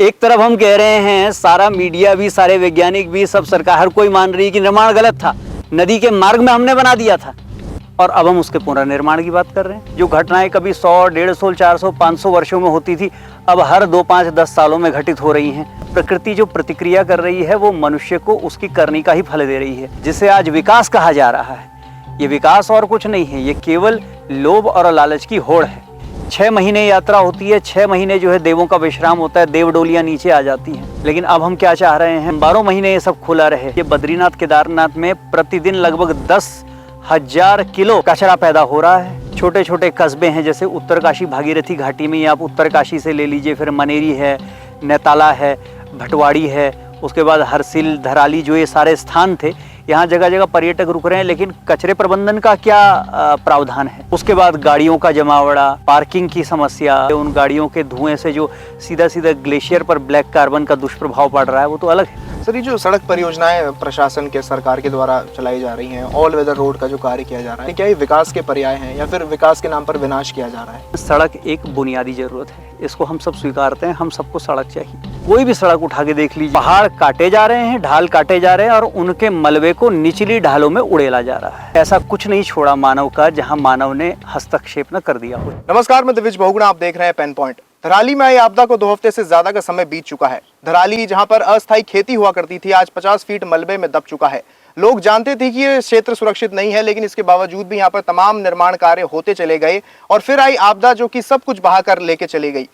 एक तरफ हम कह रहे हैं, सारा मीडिया भी, सारे वैज्ञानिक भी, सब सरकार, हर कोई मान रही है कि निर्माण गलत था, नदी के मार्ग में हमने बना दिया था। और अब हम उसके पुनर्निर्माण की बात कर रहे हैं। जो घटनाएं कभी 100, 150, 400, 500 वर्षों में होती थी, अब हर 2, 5, 10 सालों में घटित हो रही हैं। प्रकृति जो प्रतिक्रिया कर रही है वो मनुष्य को उसकी करनी का ही फल दे रही है, जिसे आज विकास कहा जा रहा है। ये विकास और कुछ नहीं है, ये केवल लोभ और लालच की होड़ है। 6 महीने यात्रा होती है, 6 महीने जो है देवों का विश्राम होता है, देव डोलियां नीचे आ जाती हैं। लेकिन अब हम क्या चाह रहे हैं, 12 महीने ये सब खुला रहे। ये बद्रीनाथ केदारनाथ में प्रतिदिन लगभग 10,000 किलो कचरा पैदा हो रहा है। छोटे छोटे कस्बे हैं, जैसे उत्तरकाशी भागीरथी घाटी में, आप उत्तरकाशी से ले लीजिए, फिर मनेरी है, नैताला है, भटवाड़ी है, उसके बाद हरसिल, धराली, जो ये सारे स्थान थे, यहाँ जगह जगह पर्यटक रुक रहे हैं। लेकिन कचरे प्रबंधन का क्या प्रावधान है? उसके बाद गाड़ियों का जमावड़ा, पार्किंग की समस्या, उन गाड़ियों के धुएं से जो सीधा सीधा ग्लेशियर पर ब्लैक कार्बन का दुष्प्रभाव पड़ रहा है, वो तो अलग है। सर, ये जो सड़क परियोजनाएं प्रशासन के, सरकार के द्वारा चलाई जा रही हैं, ऑल वेदर रोड का जो कार्य किया जा रहा है, क्या ये विकास के पर्याय हैं या फिर विकास के नाम पर विनाश किया जा रहा है? सड़क एक बुनियादी जरूरत है, इसको हम सब स्वीकारते हैं। हम सबको सड़क चाहिए। कोई भी सड़क उठा के देख लीजिए, पहाड़ काटे जा रहे हैं, ढाल काटे जा रहे हैं और उनके मलबे को निचली ढालों में उड़ेला जा रहा है। ऐसा कुछ नहीं छोड़ा मानव का जहां मानव ने हस्तक्षेप न कर दिया हो। नमस्कार, मैं दिविज बहुगुणा, आप देख रहे हैं पेन पॉइंट। धराली में आई आपदा को 2 हफ्ते से ज्यादा का समय बीत चुका है। धराली, जहां पर अस्थायी खेती हुआ करती थी, आज 50 फीट मलबे में दब चुका है। लोग जानते थे कि ये क्षेत्र सुरक्षित नहीं है, लेकिन इसके बावजूद भी यहाँ पर तमाम निर्माण कार्य होते चले गए और फिर आई आपदा जो कि सब कुछ बहाकर लेके चली गई।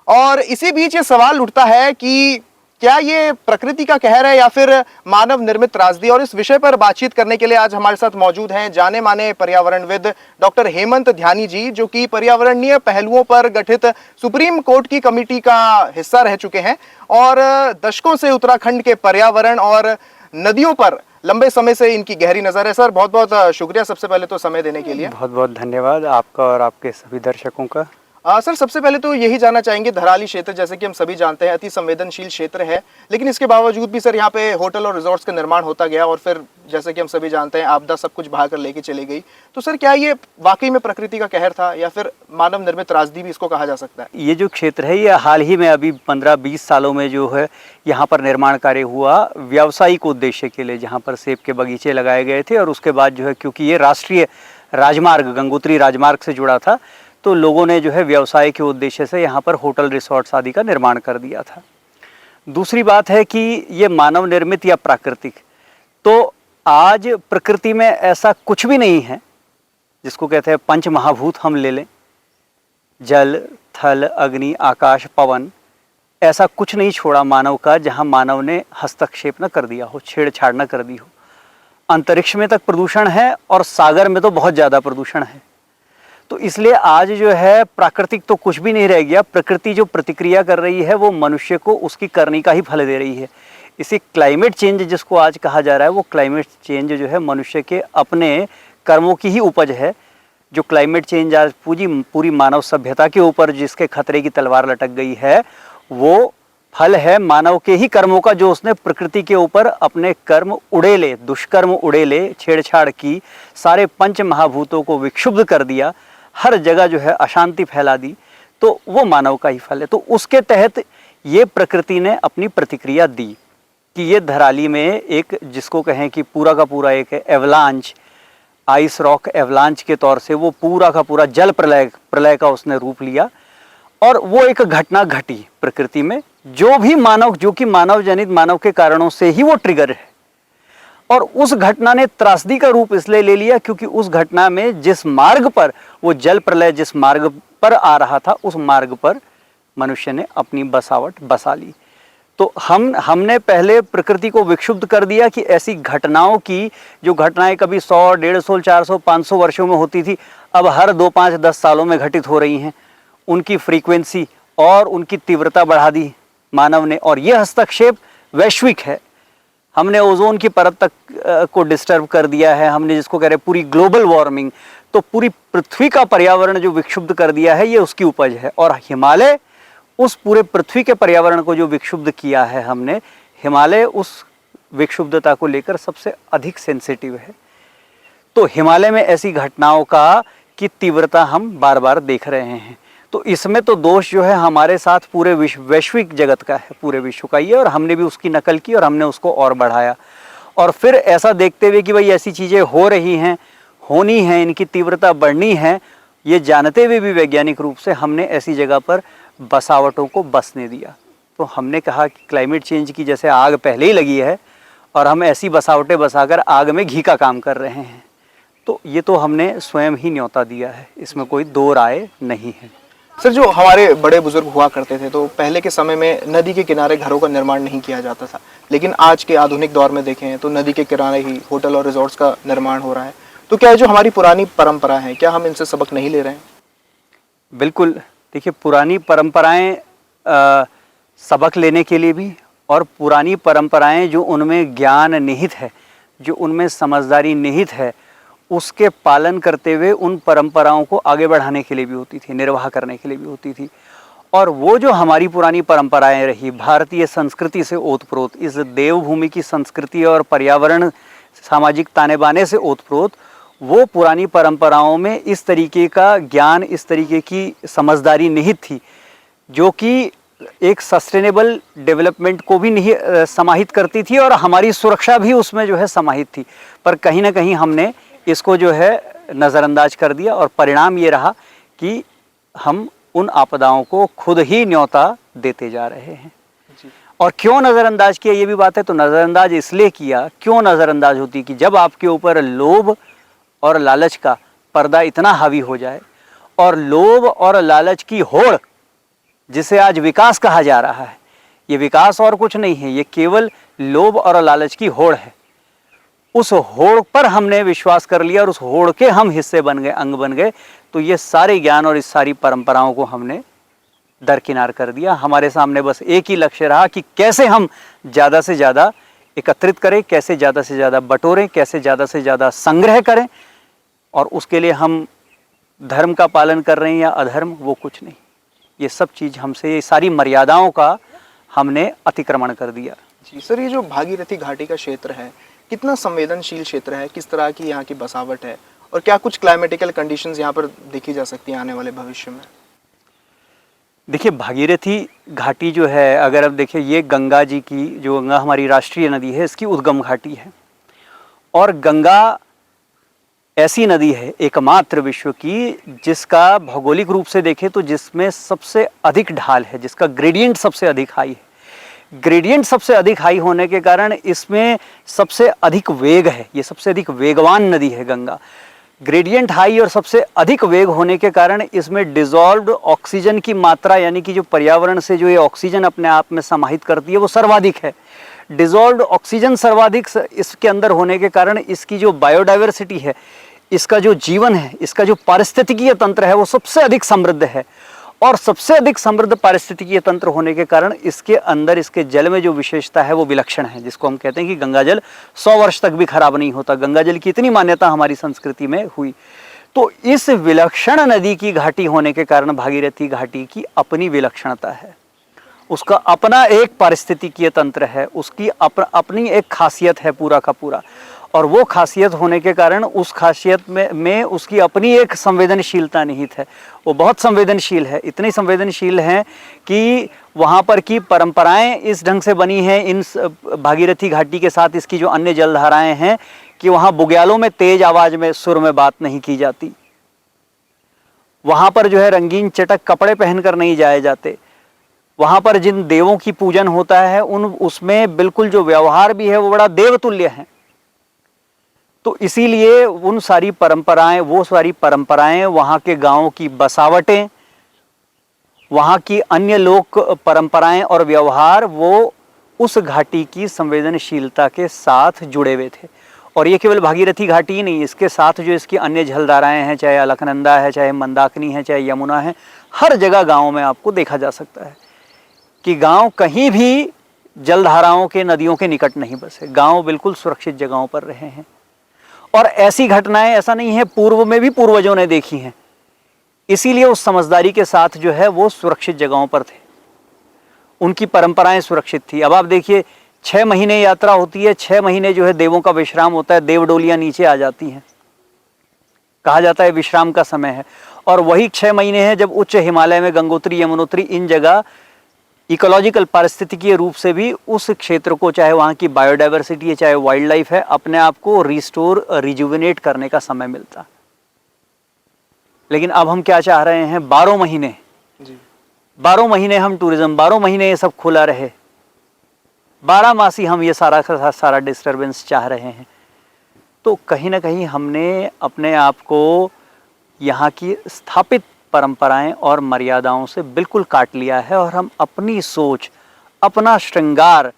और इसी बीच ये सवाल उठता है कि क्या ये प्रकृति का कहर है या फिर मानव निर्मित त्रासदी? और इस विषय पर बातचीत करने के लिए आज हमारे साथ मौजूद हैं जाने माने पर्यावरणविद डॉक्टर हेमंत ध्यानी जी, जो कि पर्यावरणीय पहलुओं पर गठित सुप्रीम कोर्ट की कमेटी का हिस्सा रह चुके हैं और दशकों से उत्तराखंड के पर्यावरण और नदियों पर लंबे समय से इनकी गहरी नजर है। सर, बहुत बहुत शुक्रिया सबसे पहले तो समय देने के लिए। बहुत बहुत धन्यवाद आपका और आपके सभी दर्शकों का। सर, सबसे पहले तो यही जानना चाहेंगे, धराली क्षेत्र जैसे कि हम सभी जानते हैं अति संवेदनशील क्षेत्र है, लेकिन इसके बावजूद भी सर यहाँ पे होटल और रिजॉर्ट्स का निर्माण होता गया और फिर जैसे कि हम सभी जानते हैं आपदा सब कुछ बहा कर लेके चली गई। तो सर, क्या ये वाकई में प्रकृति का कहर था या फिर मानव निर्मित त्रासदी भी इसको कहा जा सकता है? ये जो क्षेत्र है, ये हाल ही में अभी 15-20 सालों में जो है यहाँ पर निर्माण कार्य हुआ व्यावसायिक उद्देश्य के लिए, जहाँ पर सेब के बगीचे लगाए गए थे। और उसके बाद जो है, क्योंकि ये राष्ट्रीय राजमार्ग, गंगोत्री राजमार्ग से जुड़ा था, तो लोगों ने जो है व्यवसाय के उद्देश्य से यहाँ पर होटल, रिसोर्ट्स आदि का निर्माण कर दिया था। दूसरी बात है कि ये मानव निर्मित या प्राकृतिक, तो आज प्रकृति में ऐसा कुछ भी नहीं है जिसको कहते हैं पंच महाभूत हम ले लें, जल, थल, अग्नि, आकाश, पवन, ऐसा कुछ नहीं छोड़ा मानव का जहाँ मानव ने हस्तक्षेप न कर दिया हो, छेड़छाड़ न कर दी हो। अंतरिक्ष में तक प्रदूषण है और सागर में तो बहुत ज़्यादा प्रदूषण है। तो इसलिए आज जो है प्राकृतिक तो कुछ भी नहीं रह गया। प्रकृति जो प्रतिक्रिया कर रही है वो मनुष्य को उसकी करनी का ही फल दे रही है। इसे क्लाइमेट चेंज जिसको आज कहा जा रहा है, वो क्लाइमेट चेंज जो है मनुष्य के अपने कर्मों की ही उपज है। जो क्लाइमेट चेंज आज पूरी मानव सभ्यता के ऊपर जिसके खतरे की तलवार लटक गई है, वो फल है मानव के ही कर्मों का, जो उसने प्रकृति के ऊपर अपने कर्म उड़ेले, दुष्कर्म उड़ेले, छेड़छाड़ की, सारे पंच महाभूतों को विक्षुब्ध कर दिया, हर जगह जो है अशांति फैला दी, तो वो मानव का ही फल है। तो उसके तहत ये प्रकृति ने अपनी प्रतिक्रिया दी कि ये धराली में एक, जिसको कहें कि पूरा का पूरा एक एवलांच, आइस रॉक एवलांच के तौर से वो पूरा का पूरा जल प्रलय का उसने रूप लिया। और वो एक घटना घटी प्रकृति में, जो भी मानव, जो कि मानव जनित, मानव के कारणों से ही वो ट्रिगर है। और उस घटना ने त्रासदी का रूप इसलिए ले लिया क्योंकि उस घटना में जिस मार्ग पर वो जल प्रलय जिस मार्ग पर आ रहा था, उस मार्ग पर मनुष्य ने अपनी बसावट बसा ली। तो हमने पहले प्रकृति को विक्षुब्ध कर दिया कि ऐसी घटनाओं की, जो घटनाएं कभी 100, 150, 400, 500 वर्षों में होती थी, अब हर 2, 5, 10 सालों में घटित हो रही हैं, उनकी फ्रीक्वेंसी और उनकी तीव्रता बढ़ा दी मानव ने। और यह हस्तक्षेप वैश्विक है। हमने ओजोन की परत तक को डिस्टर्ब कर दिया है, हमने जिसको कह रहे हैं पूरी ग्लोबल वार्मिंग, तो पूरी पृथ्वी का पर्यावरण जो विक्षुब्ध कर दिया है, ये उसकी उपज है। और हिमालय उस पूरे पृथ्वी के पर्यावरण को जो विक्षुब्ध किया है हमने, हिमालय उस विक्षुब्धता को लेकर सबसे अधिक सेंसिटिव है। तो हिमालय में ऐसी घटनाओं का की तीव्रता हम बार बार देख रहे हैं। तो इसमें तो दोष जो है हमारे साथ पूरे वैश्विक जगत का है, पूरे विश्व का ही है, और हमने भी उसकी नकल की और हमने उसको और बढ़ाया। और फिर ऐसा देखते हुए कि भाई ऐसी चीज़ें हो रही हैं, होनी हैं, इनकी तीव्रता बढ़नी है, ये जानते हुए भी वैज्ञानिक रूप से हमने ऐसी जगह पर बसावटों को बसने दिया। तो हमने कहा कि क्लाइमेट चेंज की जैसे आग पहले ही लगी है और हम ऐसी बसावटें बसाकर आग में घी का काम कर रहे हैं, तो ये तो हमने स्वयं ही न्योता दिया है, इसमें कोई दो राय नहीं है। सर, जो हमारे बड़े बुजुर्ग हुआ करते थे तो पहले के समय में नदी के किनारे घरों का निर्माण नहीं किया जाता था, लेकिन आज के आधुनिक दौर में देखें तो नदी के किनारे ही होटल और रिजॉर्ट्स का निर्माण हो रहा है। तो क्या जो हमारी पुरानी परंपरा है, क्या हम इनसे सबक नहीं ले रहे हैं? बिल्कुल, देखिए पुरानी परंपराएं सबक लेने के लिए भी, और पुरानी परंपराएं जो उनमें ज्ञान निहित है, जो उनमें समझदारी निहित है, उसके पालन करते हुए उन परंपराओं को आगे बढ़ाने के लिए भी होती थी, निर्वाह करने के लिए भी होती थी। और वो जो हमारी पुरानी परंपराएं रही, भारतीय संस्कृति से ओतप्रोत, इस देवभूमि की संस्कृति और पर्यावरण सामाजिक ताने बाने से ओतप्रोत, वो पुरानी परंपराओं में इस तरीके का ज्ञान, इस तरीके की समझदारी निहित थी, जो कि एक सस्टेनेबल डेवलपमेंट को भी नहीं समाहित करती थी, और हमारी सुरक्षा भी उसमें जो है समाहित थी। पर कहीं ना कहीं हमने इसको जो है नज़रअंदाज कर दिया, और परिणाम ये रहा कि हम उन आपदाओं को खुद ही न्योता देते जा रहे हैं। और क्यों नज़रअंदाज किया, ये भी बात है। तो नज़रअंदाज इसलिए किया, क्यों नज़रअंदाज होती कि जब आपके ऊपर लोभ और लालच का पर्दा इतना हावी हो जाए, और लोभ और लालच की होड़, जिसे आज विकास कहा जा रहा है, ये विकास और कुछ नहीं है, ये केवल लोभ और लालच की होड़ है। उस होड़ पर हमने विश्वास कर लिया और उस होड़ के हम हिस्से बन गए, अंग बन गए, तो ये सारे ज्ञान और इस सारी परंपराओं को हमने दरकिनार कर दिया। हमारे सामने बस एक ही लक्ष्य रहा कि कैसे हम ज़्यादा से ज़्यादा एकत्रित करें, कैसे ज़्यादा से ज़्यादा बटोरें, कैसे ज़्यादा से ज़्यादा संग्रह करें, और उसके लिए हम धर्म का पालन कर रहे हैं या अधर्म, वो कुछ नहीं। ये सब चीज़ हमसे, ये सारी मर्यादाओं का हमने अतिक्रमण कर दिया। जी सर, ये जो भागीरथी घाटी का क्षेत्र है, कितना संवेदनशील क्षेत्र है, किस तरह की यहाँ की बसावट है, और क्या कुछ क्लाइमेटिकल कंडीशंस यहाँ पर देखी जा सकती हैं आने वाले भविष्य में? देखिए, भागीरथी घाटी जो है, अगर अब देखिए, ये गंगा जी की, जो गंगा हमारी राष्ट्रीय नदी है, इसकी उद्गम घाटी है। और गंगा ऐसी नदी है एकमात्र विश्व की जिसका भौगोलिक रूप से देखें तो जिसमें सबसे अधिक ढाल है, जिसका ग्रेडियंट सबसे अधिक हाई है। ग्रेडियंट सबसे अधिक हाई होने के कारण इसमें सबसे अधिक वेग है, ये सबसे अधिक वेगवान नदी है गंगा। ग्रेडियंट हाई और सबसे अधिक वेग होने के कारण इसमें डिजॉल्व्ड ऑक्सीजन की मात्रा, यानी कि जो पर्यावरण से जो ये ऑक्सीजन अपने आप में समाहित करती है, वो सर्वाधिक है। डिजॉल्व्ड ऑक्सीजन सर्वाधिक इसके अंदर होने के कारण इसकी जो बायोडाइवर्सिटी है, इसका जो जीवन है, इसका जो पारिस्थितिकीय तंत्र है, वो सबसे अधिक समृद्ध है। और सबसे अधिक समृद्ध पारिस्थितिकीय तंत्र होने के कारण इसके अंदर, इसके जल में जो विशेषता है वो विलक्षण है, जिसको हम कहते हैं कि गंगा जल 100 वर्ष तक भी खराब नहीं होता। गंगा जल की इतनी मान्यता हमारी संस्कृति में हुई। तो इस विलक्षण नदी की घाटी होने के कारण भागीरथी घाटी की अपनी विलक्षणता है, उसका अपना एक पारिस्थितिकीय तंत्र है, उसकी अपनी एक खासियत है पूरा का पूरा। और वो खासियत होने के कारण उस खासियत में उसकी अपनी एक संवेदनशीलता निहित है। वो बहुत संवेदनशील है, इतनी संवेदनशील है कि वहाँ पर की परंपराएं इस ढंग से बनी हैं इन भागीरथी घाटी के साथ इसकी जो अन्य जलधाराएं हैं, कि वहाँ बुग्यालों में तेज आवाज़ में सुर में बात नहीं की जाती। वहाँ पर जो है रंगीन चटक कपड़े पहनकर नहीं जाए जाते। वहाँ पर जिन देवों की पूजन होता है उसमें बिल्कुल जो व्यवहार भी है वो बड़ा देवतुल्य है। तो इसीलिए उन सारी परंपराएं, वो सारी परंपराएं, वहाँ के गांवों की बसावटें, वहाँ की अन्य लोक परंपराएं और व्यवहार, वो उस घाटी की संवेदनशीलता के साथ जुड़े हुए थे। और ये केवल भागीरथी घाटी ही नहीं, इसके साथ जो इसकी अन्य जलधाराएं हैं, चाहे अलकनंदा है, चाहे मंदाकिनी है, चाहे यमुना है, हर जगह गाँव में आपको देखा जा सकता है कि गांव कहीं भी जलधाराओं के, नदियों के निकट नहीं बसे। गांव बिल्कुल सुरक्षित जगहों पर रहे हैं। और ऐसी घटनाएं, ऐसा नहीं है, पूर्व में भी पूर्वजों ने देखी हैं, इसीलिए उस समझदारी के साथ जो है वो सुरक्षित जगहों पर थे, उनकी परंपराएं सुरक्षित थी। अब आप देखिए, 6 महीने यात्रा होती है, 6 महीने जो है देवों का विश्राम होता है, देवडोलियां नीचे आ जाती हैं, कहा जाता है विश्राम का समय है। और वही 6 महीने हैं जब उच्च हिमालय में गंगोत्री, यमुनोत्री इन जगह इकोलॉजिकल पारिस्थितिकीय रूप से भी उस क्षेत्र को, चाहे वहाँ की बायोडाइवर्सिटी है, चाहे वाइल्ड लाइफ है, अपने आप को रिस्टोर, रिजुविनेट करने का समय मिलता। लेकिन अब हम क्या चाह रहे हैं, 12 महीने जी 12 महीने हम टूरिज्म, 12 महीने ये सब खुला रहे, 12 मासी हम ये सारा का सारा डिस्टर्बेंस चाह रहे हैं। तो कहीं ना कहीं हमने अपने आप को यहाँ की स्थापित परंपराएं और मर्यादाओं से बिल्कुल काट लिया है और हम अपनी सोच, अपना श्रृंगार,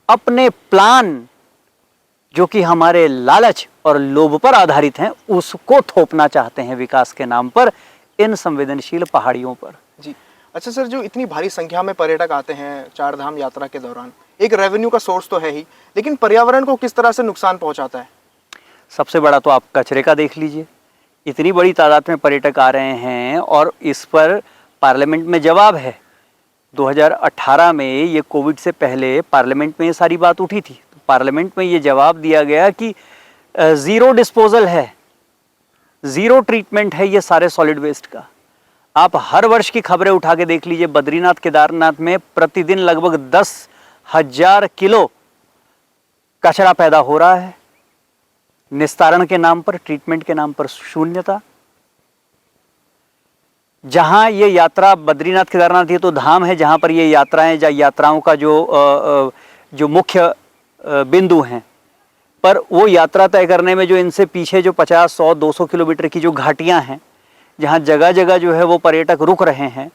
अपने प्लान जो कि हमारे लालच और लोभ पर आधारित हैं, उसको थोपना चाहते हैं विकास के नाम पर इन संवेदनशील पहाड़ियों पर। जी। अच्छा सर, जो इतनी भारी संख्या में पर्यटक आते हैं चार धाम यात्रा के दौरान, एक रेवेन्यू का सोर्स तो है ही, लेकिन पर्यावरण को किस तरह से नुकसान पहुंचाता है? सबसे बड़ा तो आप कचरे का देख लीजिए। इतनी बड़ी तादाद में पर्यटक आ रहे हैं और इस पर पार्लियामेंट में जवाब है। 2018 में, ये कोविड से पहले पार्लियामेंट में ये सारी बात उठी थी, तो पार्लियामेंट में ये जवाब दिया गया कि ज़ीरो डिस्पोजल है, ज़ीरो ट्रीटमेंट है ये सारे सॉलिड वेस्ट का। आप हर वर्ष की खबरें उठा के देख लीजिए, बद्रीनाथ, केदारनाथ में प्रतिदिन लगभग 10,000 किलो कचरा पैदा हो रहा है। निस्तारण के नाम पर, ट्रीटमेंट के नाम पर शून्यता। जहां ये यात्रा, बद्रीनाथ केदारनाथ ये तो धाम है जहां पर ये यात्राएं, यात्राओं का जो मुख्य बिंदु हैं, पर वो यात्रा तय करने में जो इनसे पीछे जो 50, 100, 200 किलोमीटर की जो घाटियां हैं, जहां जगह जगह जो है वो पर्यटक रुक रहे हैं,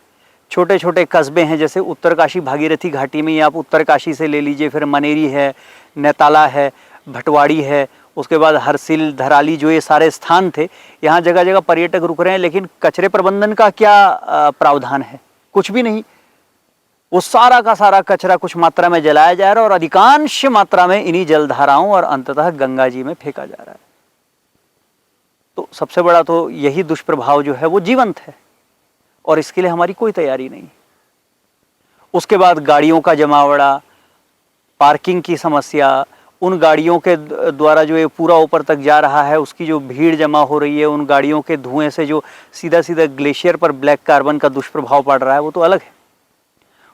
छोटे छोटे कस्बे हैं, जैसे उत्तरकाशी भागीरथी घाटी में ही आप उत्तरकाशी से ले लीजिए, फिर मनेरी है, नैताला है, भटवाड़ी है, उसके बाद हरसिल, धराली, जो ये सारे स्थान थे, यहाँ जगह जगह पर्यटक रुक रहे हैं। लेकिन कचरे प्रबंधन का क्या प्रावधान है? कुछ भी नहीं। वो सारा का सारा कचरा कुछ मात्रा में जलाया जा रहा है और अधिकांश मात्रा में इन्हीं जलधाराओं और अंततः गंगा जी में फेंका जा रहा है। तो सबसे बड़ा तो यही दुष्प्रभाव जो है वो जीवंत है और इसके लिए हमारी कोई तैयारी नहीं। उसके बाद गाड़ियों का जमावड़ा, पार्किंग की समस्या, उन गाड़ियों के द्वारा जो ये पूरा ऊपर तक जा रहा है, उसकी जो भीड़ जमा हो रही है, उन गाड़ियों के धुएं से जो सीधा सीधा ग्लेशियर पर ब्लैक कार्बन का दुष्प्रभाव पड़ रहा है, वो तो अलग है।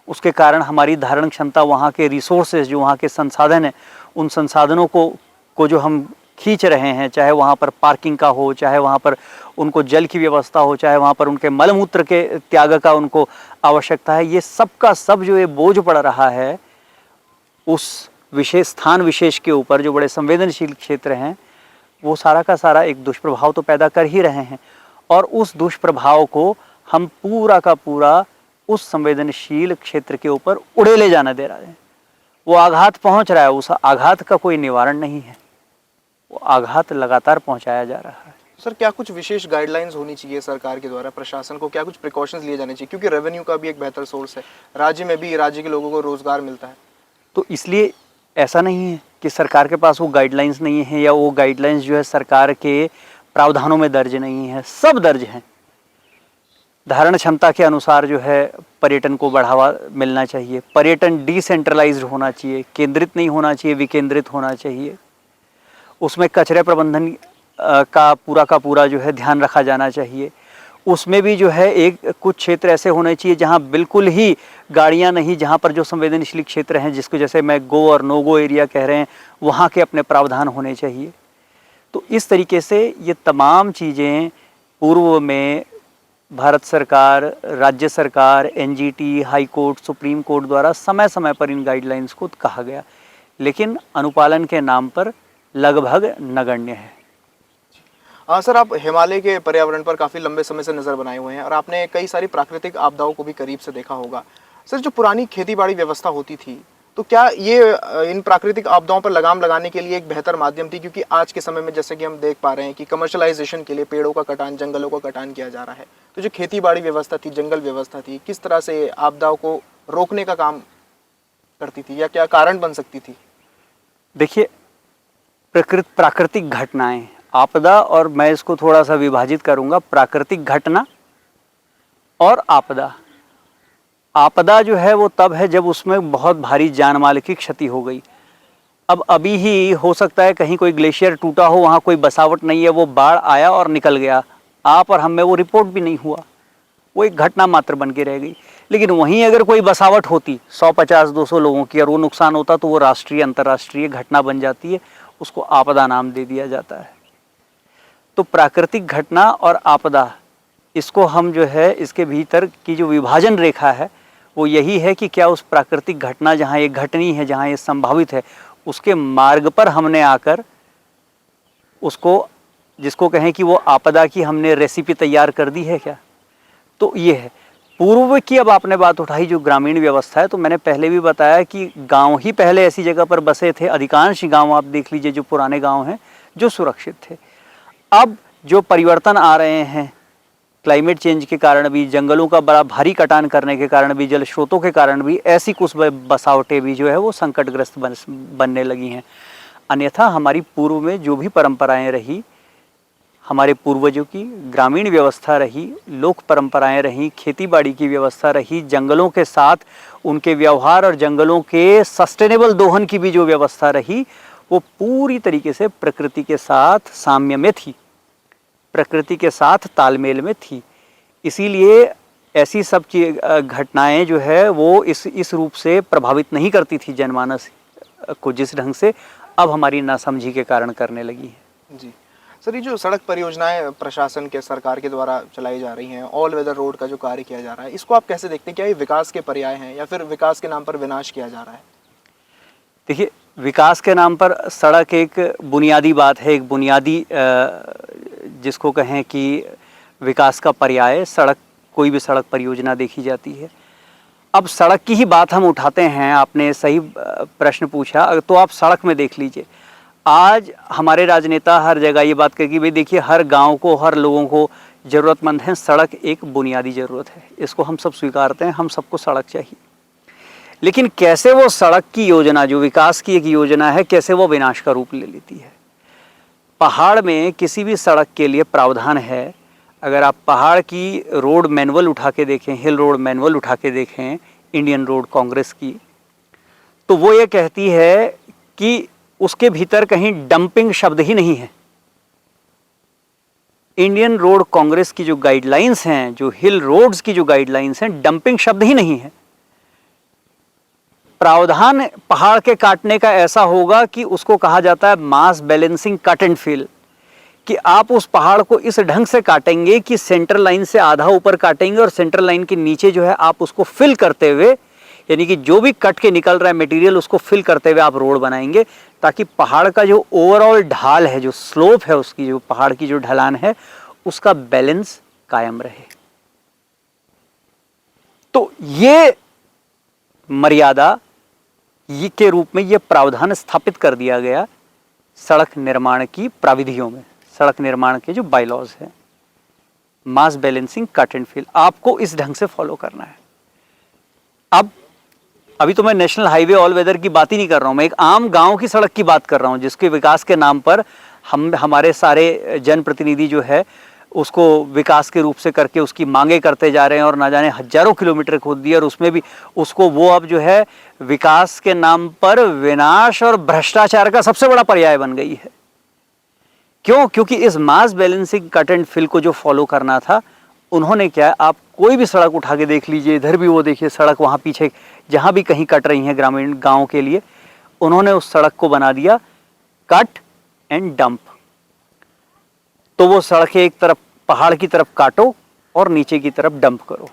उसके कारण हमारी धारण क्षमता, वहाँ के रिसोर्सेज, जो वहाँ के संसाधन हैं, उन संसाधनों को जो हम खींच रहे हैं, चाहे वहाँ पर पार्किंग का हो, चाहे वहाँ पर उनको जल की व्यवस्था हो, चाहे वहाँ पर उनके मलमूत्र के त्याग का उनको आवश्यकता है, ये सब का सब जो ये बोझ पड़ रहा है उस विशेष स्थान विशेष के ऊपर, जो बड़े संवेदनशील क्षेत्र हैं, वो सारा का सारा एक दुष्प्रभाव तो पैदा कर ही रहे हैं। और उस दुष्प्रभाव को हम पूरा का पूरा उस संवेदनशील क्षेत्र के ऊपर उड़ेले जाने दे रहे हैं। वो आघात पहुंच रहा है, उस आघात का कोई निवारण नहीं है, वो आघात लगातार पहुंचाया जा रहा है। सर, क्या कुछ विशेष गाइडलाइंस होनी चाहिए सरकार के द्वारा, प्रशासन को क्या कुछ प्रिकॉशंस लिए जाने चाहिए? क्योंकि रेवेन्यू का भी एक बेहतर सोर्स है, राज्य में भी राज्य के लोगों को रोजगार मिलता है। तो इसलिए ऐसा नहीं है कि सरकार के पास वो गाइडलाइंस नहीं है या वो गाइडलाइंस जो है सरकार के प्रावधानों में दर्ज नहीं है, सब दर्ज हैं। धारण क्षमता के अनुसार जो है पर्यटन को बढ़ावा मिलना चाहिए, पर्यटन डिसेंट्रलाइज्ड होना चाहिए, केंद्रित नहीं होना चाहिए, विकेंद्रित होना चाहिए। उसमें कचरे प्रबंधन का पूरा जो है ध्यान रखा जाना चाहिए। उसमें भी जो है एक कुछ क्षेत्र ऐसे होने चाहिए जहाँ बिल्कुल ही गाड़ियाँ नहीं, जहाँ पर जो संवेदनशील क्षेत्र हैं, जिसको जैसे मैं गो और नो गो एरिया कह रहे हैं, वहाँ के अपने प्रावधान होने चाहिए। तो इस तरीके से ये तमाम चीज़ें पूर्व में भारत सरकार, राज्य सरकार, NGT, high court, supreme court द्वारा समय समय पर इन गाइडलाइंस को कहा गया, लेकिन अनुपालन के नाम पर लगभग नगण्य है। हाँ सर, आप हिमालय के पर्यावरण पर काफ़ी लंबे समय से नज़र बनाए हुए हैं और आपने कई सारी प्राकृतिक आपदाओं को भी करीब से देखा होगा। सर, जो पुरानी खेतीबाड़ी व्यवस्था होती थी, तो क्या ये इन प्राकृतिक आपदाओं पर लगाम लगाने के लिए एक बेहतर माध्यम थी? क्योंकि आज के समय में जैसे कि हम देख पा रहे हैं कि कमर्शलाइजेशन के लिए पेड़ों का कटान, जंगलों का कटान किया जा रहा है। तो जो खेतीबाड़ी व्यवस्था थी, जंगल व्यवस्था थी, किस तरह से आपदाओं को रोकने का काम करती थी या क्या कारण बन सकती थी? देखिए, प्राकृतिक घटनाएं, आपदा, और मैं इसको थोड़ा सा विभाजित करूंगा, प्राकृतिक घटना और आपदा। आपदा जो है वो तब है जब उसमें बहुत भारी जान माल की क्षति हो गई। अब अभी ही हो सकता है कहीं कोई ग्लेशियर टूटा हो, वहाँ कोई बसावट नहीं है, वो बाढ़ आया और निकल गया, आप और हम में वो रिपोर्ट भी नहीं हुआ, वो एक घटना मात्र बन के रह गई। लेकिन वहीं अगर कोई बसावट होती 150-200 लोगों की और वो नुकसान होता तो वो राष्ट्रीय अंतर्राष्ट्रीय घटना बन जाती है, उसको आपदा नाम दे दिया जाता है। तो प्राकृतिक घटना और आपदा, इसको हम जो है इसके भीतर की जो विभाजन रेखा है वो यही है कि क्या उस प्राकृतिक घटना जहाँ ये घटनी है, जहाँ ये संभावित है, उसके मार्ग पर हमने आकर उसको, जिसको कहें कि वो आपदा की हमने रेसिपी तैयार कर दी है क्या। तो ये है। पूर्व की अब आपने बात उठाई जो ग्रामीण व्यवस्था है, तो मैंने पहले भी बताया कि गांव ही पहले ऐसी जगह पर बसे थे। अधिकांश गांव आप देख लीजिए जो पुराने गांव हैं जो सुरक्षित थे। अब जो परिवर्तन आ रहे हैं क्लाइमेट चेंज के कारण भी, जंगलों का बड़ा भारी कटान करने के कारण भी, जल स्रोतों के कारण भी, ऐसी कुछ बसावटें भी जो है वो संकटग्रस्त बनने लगी हैं। अन्यथा हमारी पूर्व में जो भी परंपराएं रही, हमारे पूर्वजों की ग्रामीण व्यवस्था रही, लोक परंपराएं रही, खेतीबाड़ी की व्यवस्था रही, जंगलों के साथ उनके व्यवहार और जंगलों के सस्टेनेबल दोहन की भी जो व्यवस्था रही, वो पूरी तरीके से प्रकृति के साथ साम्य में थी, प्रकृति के साथ तालमेल में थी। इसीलिए ऐसी सब घटनाएं जो है वो इस रूप से प्रभावित नहीं करती थी जनमानस को जिस ढंग से अब हमारी नासमझी के कारण करने लगी है। जी सर, ये जो सड़क परियोजनाएं प्रशासन के, सरकार के द्वारा चलाई जा रही हैं, ऑल वेदर रोड का जो कार्य किया जा रहा है, इसको आप कैसे देखते हैं? क्या ये विकास के पर्याय हैं या फिर विकास के नाम पर विनाश किया जा रहा है? देखिए, विकास के नाम पर सड़क एक बुनियादी बात है, एक बुनियादी जिसको कहें कि विकास का पर्याय सड़क, कोई भी सड़क परियोजना देखी जाती है। अब सड़क की ही बात हम उठाते हैं, आपने सही प्रश्न पूछा, तो आप सड़क में देख लीजिए। आज हमारे राजनेता हर जगह ये बात करें कि भाई देखिए, हर गांव को, हर लोगों को ज़रूरतमंद है, सड़क एक बुनियादी ज़रूरत है, इसको हम सब स्वीकारते हैं, हम सबको सड़क चाहिए। लेकिन कैसे वो सड़क की योजना, जो विकास की एक योजना है, कैसे वो विनाश का रूप ले लेती है। पहाड़ में किसी भी सड़क के लिए प्रावधान है। अगर आप पहाड़ की रोड मैनुअल उठा के देखें, हिल रोड मैनुअल उठा के देखें इंडियन रोड कांग्रेस की, तो वो ये कहती है कि उसके भीतर कहीं डंपिंग शब्द ही नहीं है। इंडियन रोड कांग्रेस की जो गाइडलाइंस हैं, जो हिल रोड्स की जो गाइडलाइंस हैं, डंपिंग शब्द ही नहीं है। प्रावधान पहाड़ के काटने का ऐसा होगा कि उसको कहा जाता है मास बैलेंसिंग कट एंड फिल, कि आप उस पहाड़ को इस ढंग से काटेंगे कि सेंटर लाइन से आधा ऊपर काटेंगे और सेंटर लाइन के नीचे जो है आप उसको फिल करते हुए, यानी कि जो भी कट के निकल रहा है मटेरियल उसको फिल करते हुए आप रोड बनाएंगे, ताकि पहाड़ का जो ओवरऑल ढाल है, जो स्लोप है उसकी, जो पहाड़ की जो ढलान है, उसका बैलेंस कायम रहे। तो ये मर्यादा के रूप में ये प्रावधान स्थापित कर दिया गया सड़क निर्माण की प्राविधियों में, सड़क निर्माण के जो बायलॉज हैं। मास बैलेंसिंग कट एंड फिल आपको इस ढंग से फॉलो करना है। अब अभी तो मैं नेशनल हाईवे ऑल वेदर की बात ही नहीं कर रहा हूं, मैं एक आम गांव की सड़क की बात कर रहा हूं, जिसके विकास के नाम पर हमारे सारे जनप्रतिनिधि जो है उसको विकास के रूप से करके उसकी मांगे करते जा रहे हैं और ना जाने हजारों किलोमीटर खोद दिए, और उसमें भी उसको वो अब जो है विकास के नाम पर विनाश और भ्रष्टाचार का सबसे बड़ा पर्याय बन गई है। क्यों? क्योंकि इस मास बैलेंसिंग कट एंड फिल को जो फॉलो करना था, उन्होंने क्या, आप कोई भी सड़क उठा के देख लीजिए, इधर भी वो देखिए सड़क, वहाँ पीछे जहाँ भी कहीं कट रही हैं ग्रामीण गाँव के लिए, उन्होंने उस सड़क को बना दिया कट एंड डंप। तो वो सड़कें एक तरफ पहाड़ की तरफ काटो और नीचे की तरफ डंप करो।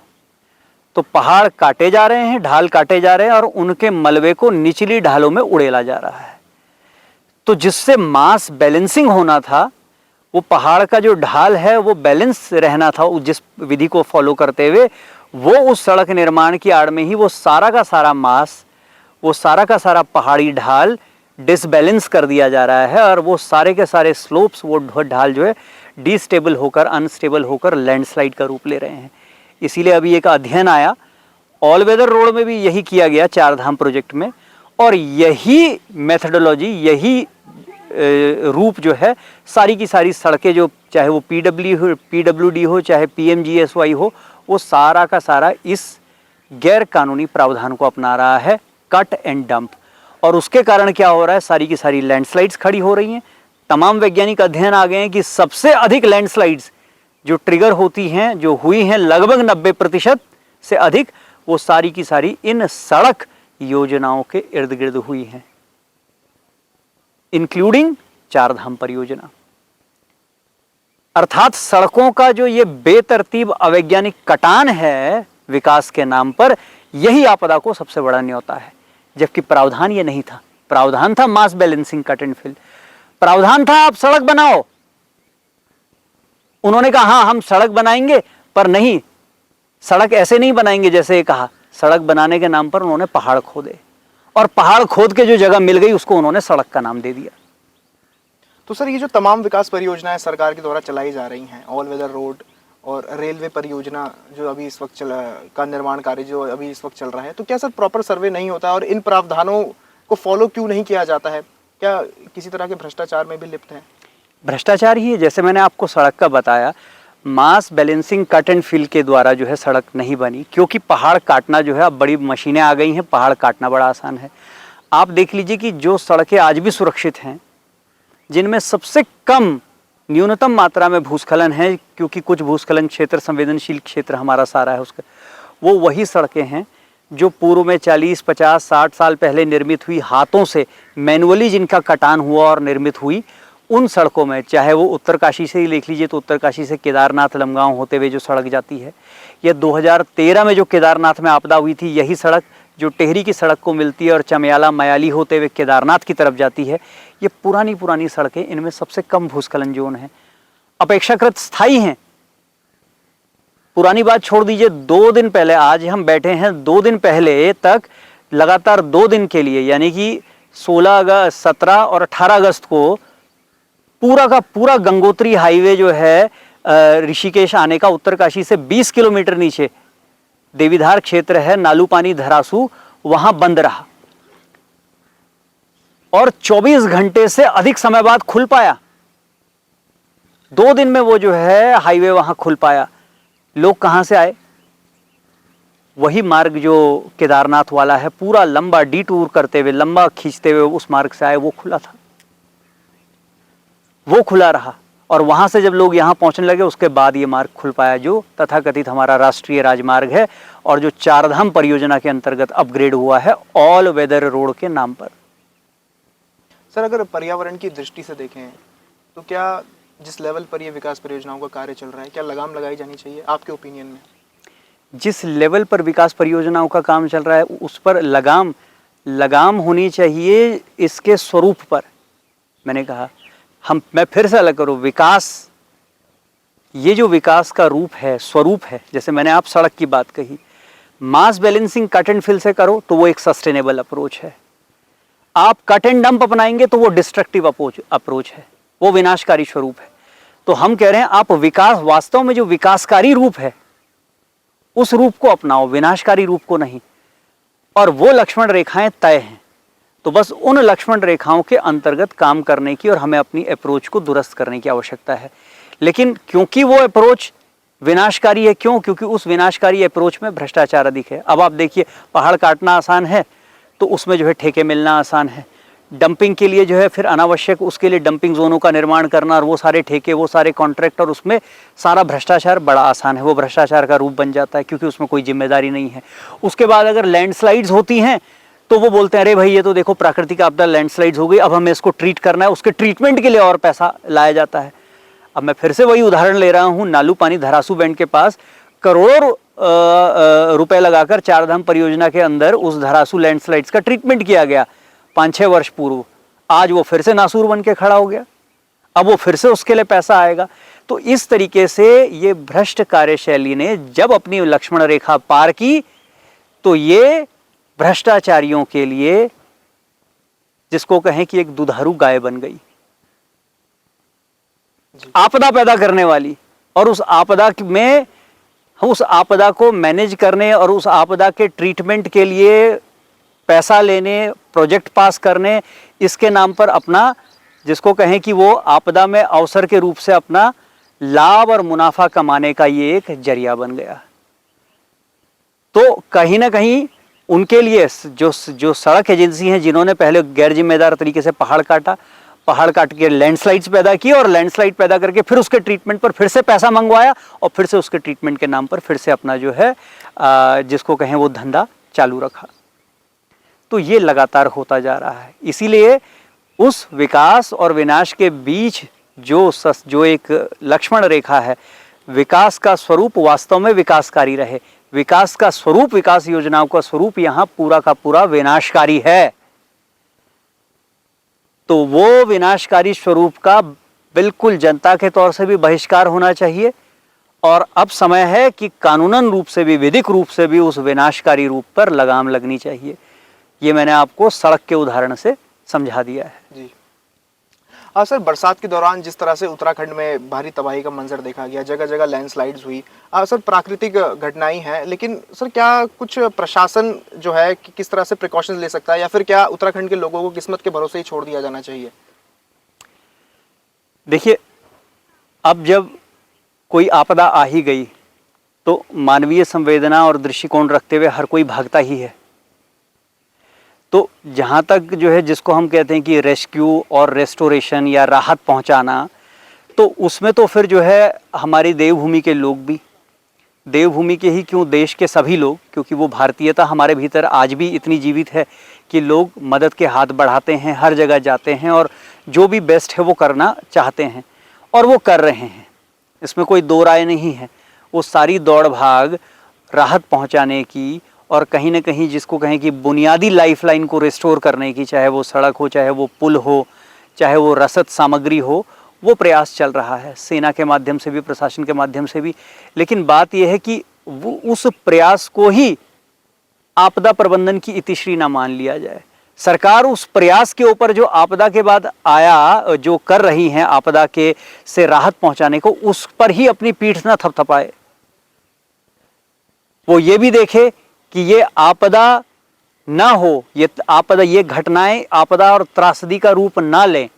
तो पहाड़ काटे जा रहे हैं, ढाल काटे जा रहे हैं और उनके मलबे को निचली ढालों में उड़ेला जा रहा है। तो जिससे मास बैलेंसिंग होना था, वो पहाड़ का जो ढाल है वो बैलेंस रहना था, जिस विधि को फॉलो करते हुए, वो उस सड़क निर्माण की आड़ में ही वो सारा का सारा मास, वो सारा का सारा पहाड़ी ढाल डिसबैलेंस कर दिया जा रहा है, और वो सारे के सारे स्लोप्स, वो ढाल जो है डिस्टेबल होकर, अनस्टेबल होकर लैंडस्लाइड का रूप ले रहे हैं। इसीलिए अभी एक अध्ययन आया, ऑल वेदर रोड में भी यही किया गया चार धाम प्रोजेक्ट में, और यही मेथडोलॉजी, यही रूप जो है सारी की सारी सड़कें, जो चाहे वो पीडब्ल्यूडी हो, चाहे पीएमजीएसवाई हो, वो सारा का सारा इस गैर कानूनी प्रावधान को अपना रहा है, कट एंड डंप। और उसके कारण क्या हो रहा है, सारी की सारी लैंडस्लाइड्स खड़ी हो रही हैं। तमाम वैज्ञानिक अध्ययन आ गए हैं कि सबसे अधिक लैंडस्लाइड्स जो ट्रिगर होती हैं, जो हुई हैं लगभग 90% से अधिक, वो सारी की सारी इन सड़क योजनाओं के इर्द गिर्द हुई हैं, इंक्लूडिंग चारधाम परियोजना। अर्थात सड़कों का जो ये बेतरतीब अवैज्ञानिक कटान है विकास के नाम पर, यही आपदा को सबसे बड़ा न्योता है। जबकि प्रावधान ये नहीं था। प्रावधान था मास बैलेंसिंग कट एंड फिल, प्रावधान था आप सड़क बनाओ। उन्होंने कहा हाँ हम सड़क बनाएंगे, पर नहीं, सड़क ऐसे नहीं बनाएंगे जैसे कहा। सड़क बनाने के नाम पर उन्होंने पहाड़ खोदे, और पहाड़ खोद के जो जगह मिल गई उसको उन्होंने सड़क का नाम दे दिया। तो सर, ये जो तमाम विकास परियोजनाएं सरकार के द्वारा चलाई जा रही हैं, ऑल वेदर रोड और रेलवे परियोजना जो अभी इस वक्त का निर्माण कार्य जो अभी इस वक्त चल रहा है, तो क्या सर प्रॉपर सर्वे नहीं होता है और इन प्रावधानों को फॉलो क्यों नहीं किया जाता है? क्या किसी तरह के भ्रष्टाचार में भी लिप्त है? भ्रष्टाचार ही है। जैसे मैंने आपको सड़क का बताया, मास बैलेंसिंग कट एंड फिल के द्वारा जो है सड़क नहीं बनी, क्योंकि पहाड़ काटना जो है, अब बड़ी मशीनें आ गई हैं, पहाड़ काटना बड़ा आसान है। आप देख लीजिए कि जो सड़कें आज भी सुरक्षित हैं, जिनमें सबसे कम न्यूनतम मात्रा में भूस्खलन है, क्योंकि कुछ भूस्खलन क्षेत्र संवेदनशील क्षेत्र हमारा सारा है उसका, वो वही सड़कें हैं जो पूर्व में 40, 50, 60 साल पहले निर्मित हुई, हाथों से मैनुअली जिनका कटान हुआ और निर्मित हुई, उन सड़कों में, चाहे वो उत्तरकाशी से ही देख लीजिए तो उत्तरकाशी से केदारनाथ लमगांव होते हुए जो सड़क जाती है, या 2013 में जो केदारनाथ में आपदा हुई थी, यही सड़क जो टेहरी की सड़क को मिलती है और चमयाला मयाली होते हुए केदारनाथ की तरफ जाती है, ये पुरानी सड़कें, इनमें सबसे कम भूस्खलन जोन है, अपेक्षाकृत स्थायी हैं। पुरानी बात छोड़ दीजिए, 2 दिन पहले, आज हम बैठे हैं 2 दिन पहले तक लगातार 2 दिन के लिए, यानी कि 16 अगस्त, 17 और 18 अगस्त को पूरा का पूरा गंगोत्री हाईवे जो है ऋषिकेश आने का, उत्तरकाशी से 20 किलोमीटर नीचे देवीधार क्षेत्र है, नालूपानी धरासू, वहां बंद रहा और 24 घंटे से अधिक समय बाद खुल पाया। 2 दिन में वो जो है हाईवे वहां खुल पाया। लोग कहां से आए? वही मार्ग जो केदारनाथ वाला है, पूरा लंबा डिटूर करते हुए, लंबा खींचते हुए उस मार्ग से आए, वो खुला था, वो खुला रहा। और वहां से जब लोग यहां पहुंचने लगे, उसके बाद ये मार्ग खुल पाया, जो तथाकथित हमारा राष्ट्रीय राजमार्ग है और जो चारधाम परियोजना के अंतर्गत अपग्रेड हुआ है ऑल वेदर रोड के नाम पर। सर, अगर पर्यावरण की दृष्टि से देखें तो क्या जिस लेवल पर ये विकास परियोजनाओं का कार्य चल रहा है, क्या लगाम लगाई जानी चाहिए आपके ओपिनियन में? जिस लेवल पर विकास परियोजनाओं का काम चल रहा है, उस पर लगाम होनी चाहिए इसके स्वरूप पर। मैंने कहा, मैं फिर से अलग करूं, विकास, ये जो विकास का रूप है, स्वरूप है, जैसे मैंने आप सड़क की बात कही, मास बैलेंसिंग कट एंड फिल से करो तो वो एक सस्टेनेबल अप्रोच है। आप कट एंड डंप अपनाएंगे तो वो डिस्ट्रक्टिव अप्रोच है, वो विनाशकारी स्वरूप है। तो हम कह रहे हैं आप विकास, वास्तव में जो विकासकारी रूप है उस रूप को अपनाओ, विनाशकारी रूप को नहीं। और वो लक्ष्मण रेखाएं तय हैं, तो बस उन लक्ष्मण रेखाओं के अंतर्गत काम करने की और हमें अपनी अप्रोच को दुरुस्त करने की आवश्यकता है। लेकिन क्योंकि वो अप्रोच विनाशकारी है, क्यों? क्योंकि उस विनाशकारी अप्रोच में भ्रष्टाचार अधिक है। अब आप देखिए, पहाड़ काटना आसान है तो उसमें जो है ठेके मिलना आसान है, डंपिंग के लिए जो है फिर अनावश्यक उसके लिए डंपिंग जोनों का निर्माण करना, और वो सारे ठेके, वो सारे कॉन्ट्रैक्ट, और उसमें सारा भ्रष्टाचार बड़ा आसान है, वो भ्रष्टाचार का रूप बन जाता है, क्योंकि उसमें कोई जिम्मेदारी नहीं है। उसके बाद अगर लैंडस्लाइड्स होती हैं तो वो बोलते हैं अरे भाई ये तो देखो प्राकृतिक आपदा, लैंडस्लाइड्स हो गई, अब हमें इसको ट्रीट करना है, उसके ट्रीटमेंट के लिए और पैसा लाया जाता है। अब मैं फिर से वही उदाहरण ले रहा हूँ, नालूपानी धरासू बैंड के पास करोड़ों रुपए लगाकर चारधाम परियोजना के अंदर उस धरासू लैंडस्लाइड्स का ट्रीटमेंट किया गया 5-6 वर्ष पूर्व। आज वो फिर से नासूर बन के खड़ा हो गया, अब वो फिर से उसके लिए पैसा आएगा। तो इस तरीके से ये भ्रष्ट कार्यशैली ने जब अपनी लक्ष्मण रेखा पार की, तो ये भ्रष्टाचारियों के लिए, जिसको कहें कि एक दुधारू गाय बन गई, आपदा पैदा करने वाली। और उस आपदा में, उस आपदा को मैनेज करने और उस आपदा के ट्रीटमेंट के लिए पैसा लेने, प्रोजेक्ट पास करने, इसके नाम पर अपना, जिसको कहें कि वो आपदा में अवसर के रूप से अपना लाभ और मुनाफा कमाने का ये एक जरिया बन गया। तो कहीं ना कहीं उनके लिए जो सड़क एजेंसी हैं, जिन्होंने पहले गैर जिम्मेदार तरीके से पहाड़ काटा, पहाड़ काट के लैंडस्लाइड्स पैदा किए और लैंडस्लाइड पैदा करके फिर उसके ट्रीटमेंट पर फिर से पैसा मंगवाया और फिर से उसके ट्रीटमेंट के नाम पर फिर से अपना जो है जिसको कहें वो धंधा चालू रखा। तो ये लगातार होता जा रहा है। इसीलिए उस विकास और विनाश के बीच जो एक लक्ष्मण रेखा है, विकास का स्वरूप वास्तव में विकासकारी रहे। विकास का स्वरूप, विकास योजनाओं का स्वरूप यहाँ पूरा का पूरा विनाशकारी है। तो वो विनाशकारी स्वरूप का बिल्कुल जनता के तौर से भी बहिष्कार होना चाहिए और अब समय है कि कानूनन रूप से भी, विधिक रूप से भी उस विनाशकारी रूप पर लगाम लगनी चाहिए। ये मैंने आपको सड़क के उदाहरण से समझा दिया है। जी सर, बरसात के दौरान जिस तरह से उत्तराखंड में भारी तबाही का मंजर देखा गया, जगह जगह लैंडस्लाइड्स हुई, सर प्राकृतिक घटनाएं हैं, लेकिन सर क्या कुछ प्रशासन जो है कि किस तरह से प्रिकॉशंस ले सकता है या फिर क्या उत्तराखंड के लोगों को किस्मत के भरोसे ही छोड़ दिया जाना चाहिए? देखिए, अब जब कोई आपदा आ ही गई तो मानवीय संवेदना और दृष्टिकोण रखते हुए हर कोई भागता ही है। तो जहाँ तक जो है जिसको हम कहते हैं कि रेस्क्यू और रेस्टोरेशन या राहत पहुँचाना, तो उसमें तो फिर जो है हमारी देवभूमि के लोग भी, देवभूमि के ही क्यों देश के सभी लोग, क्योंकि वो भारतीयता हमारे भीतर आज भी इतनी जीवित है कि लोग मदद के हाथ बढ़ाते हैं, हर जगह जाते हैं और जो भी बेस्ट है वो करना चाहते हैं और वो कर रहे हैं। इसमें कोई दो राय नहीं है। वो सारी दौड़ भाग राहत पहुंचाने की और कहीं ना कहीं जिसको कहें कि बुनियादी लाइफलाइन को रिस्टोर करने की, चाहे वो सड़क हो, चाहे वो पुल हो, चाहे वो रसद सामग्री हो, वो प्रयास चल रहा है सेना के माध्यम से भी, प्रशासन के माध्यम से भी। लेकिन बात यह है कि वो उस प्रयास को ही आपदा प्रबंधन की इतिश्री ना मान लिया जाए। सरकार उस प्रयास के ऊपर जो आपदा के बाद आया, जो कर रही हैं आपदा के से राहत पहुंचाने को, उस पर ही अपनी पीठ ना थपथपाए। वो ये भी देखे कि ये आपदा ना हो, ये आपदा, ये घटनाएं आपदा और त्रासदी का रूप ना लें,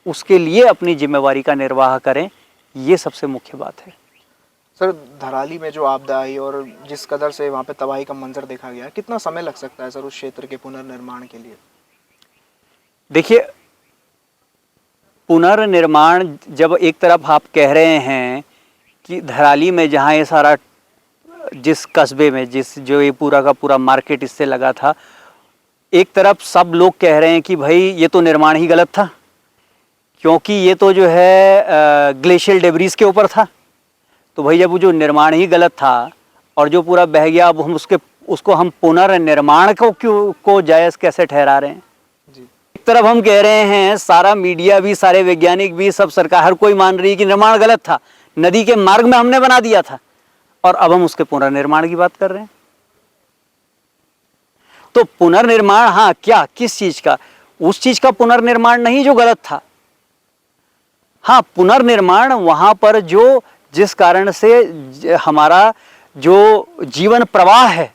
उसके लिए अपनी जिम्मेवारी का निर्वाह करें। ये सबसे मुख्य बात है। सर, धराली में जो आपदा आई और जिस कदर से वहाँ पे तबाही का मंजर देखा गया, कितना समय लग सकता है सर उस क्षेत्र के पुनर्निर्माण के लिए? देखिए, पुनर्निर्माण जब एक तरफ आप कह रहे हैं कि धराली में जहाँ ये सारा, जिस कस्बे में जो ये पूरा का पूरा मार्केट इससे लगा था, एक तरफ सब लोग कह रहे हैं कि भाई ये तो निर्माण ही गलत था, क्योंकि ये तो जो है ग्लेशियल डेब्रीज के ऊपर था। तो भाई जब वो जो निर्माण ही गलत था और जो पूरा बह गया, अब हम उसको हम पुनर्निर्माण को जायज़ कैसे ठहरा रहे हैं? जी। एक तरफ हम कह रहे हैं, सारा मीडिया भी, सारे वैज्ञानिक भी, सब सरकार, हर कोई मान रही है कि निर्माण गलत था, नदी के मार्ग में हमने बना दिया था, और अब हम उसके पुनर्निर्माण की बात कर रहे हैं। तो पुनर्निर्माण, हाँ, क्या, किस चीज का? उस चीज का पुनर्निर्माण नहीं जो गलत था। हाँ, पुनर्निर्माण वहां पर जो जिस कारण से हमारा जो जीवन प्रवाह है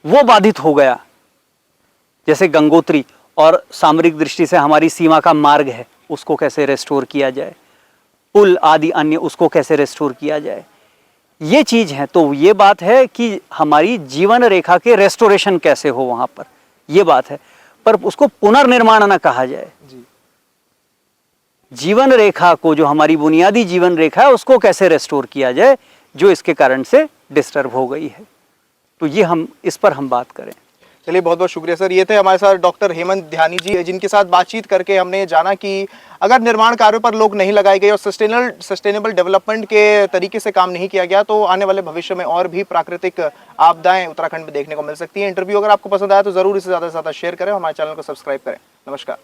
वो बाधित हो गया, जैसे गंगोत्री, और सामरिक दृष्टि से हमारी सीमा का मार्ग है, उसको कैसे रेस्टोर किया जाए, पुल आदि अन्य, उसको कैसे रेस्टोर किया जाए, ये चीज है। तो ये बात है कि हमारी जीवन रेखा के रेस्टोरेशन कैसे हो वहां पर, ये बात है, पर उसको पुनर्निर्माण ना कहा जाए। जी। जीवन रेखा को, जो हमारी बुनियादी जीवन रेखा है, उसको कैसे रेस्टोर किया जाए जो इसके कारण से डिस्टर्ब हो गई है। तो ये इस पर हम बात करें। चलिए, बहुत बहुत शुक्रिया सर। ये थे हमारे साथ डॉक्टर हेमंत ध्यानी जी, जिनके साथ बातचीत करके हमने जाना कि अगर निर्माण कार्यों पर लोग नहीं लगाए गए और सस्टेनेबल डेवलपमेंट के तरीके से काम नहीं किया गया तो आने वाले भविष्य में और भी प्राकृतिक आपदाएं उत्तराखंड में देखने को मिल सकती हैं। इंटरव्यू अगर आपको पसंद आया तो जरूर इसे ज़्यादा से ज़्यादा शेयर करें, हमारे चैनल को सब्सक्राइब करें। नमस्कार।